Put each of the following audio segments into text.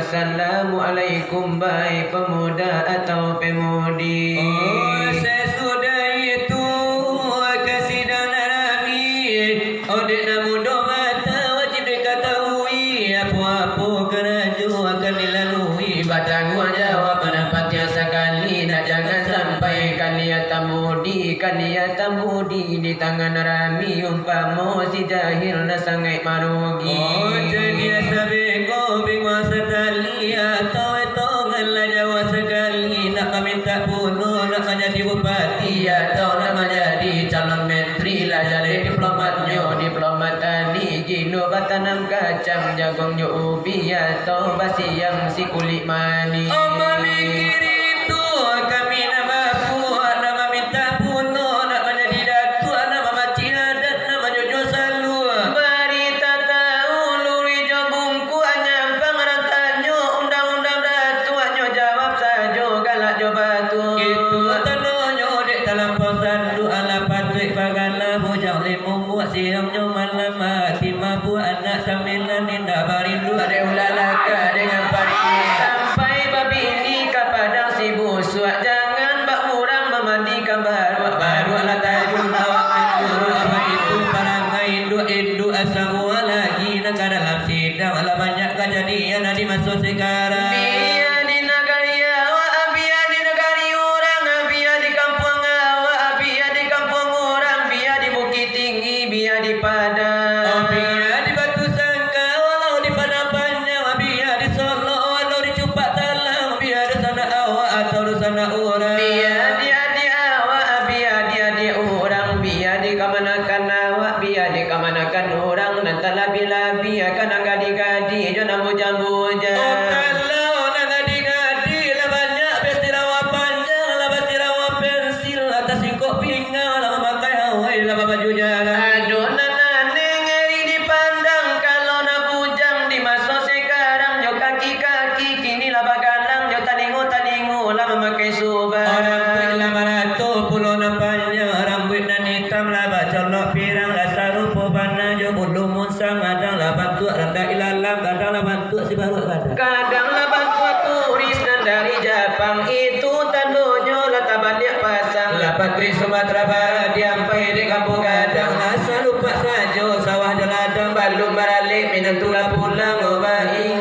Assalamualaikum baik pemuda atau pemudi. Oh, sesudah itu kasih dan Nabi. Oh, dia muda mata wajib diketahui. Apa-apa keraju akan dilalui. Batang jawab pendapatnya sekali. Nak jangan sampai kalian tamudi di tangan Rami. Umpama si jahil na sangat marugi. Oh, jadi sabeko bingung sekali. Atau etonganlah Jawa sekali. Nak minta bunuh, nak menjadi bupati. Atau nak menjadi calon menteri lah. Jadi diplomat tani. Gino batanam kacang jagongnya ubi. Atau basi yang si kulit mani. Oh, memikir itu kami nama buat, nama minta bunuh, nak menjadi datuk, nama macam adat, nama jojo salu. Berita tahu luri jobungku hanya pangarang tanyo undang-undang datuanyo jawab sajo galak jo batu. Itu tanonyo dek dalam posan du ala patrik bagala bujang limu buat siamnyo malam mati mabu anak sambilan indah barindu Ada ulalaka dengan pari sampai babi ini ke padang si busuk. Jangan bak murang memandikan baru ala tajun awak menjuru apa itu parangai indu asamu lagi nak dalam sidang ala banyak kejadian di masa sekarang. biar di negari awak, biar di negari orang, biar di kampung awak, biar di kampung orang, biar di bukit tinggi, biar di padang. Oh, biar di Batu Sangka walau di Padang Panjang, biar di Solo walau di Cupak Talang, biar di sana awak atau di sana orang. Biar dia awak, biar dia orang, biar di kamanakan awak, biar di kamanakan orang, nanti labi-labi akan gadi-gadi, jangan buja-buja. Oh, kalau nak gadi-gadi lah banyak pesti rawa panjang lah pasti rawa pensil atas singkok pinggang lah memakai hawai lah baju jalan. Aduh, nana sam la ba colok pirang la sarupo pana jo bulu munsang kadang la bantu rendah ilalang kadang la bantu si baru kadang. Kadanglah bantuan turis dan dari Jepang itu tandonyo letak banyak pasang. Lapan Tri Sumatera Barat diampai di kampung kadang asal lupa sajo sawah dan ladang balum baralik minum tulah pulang obai.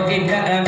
tidak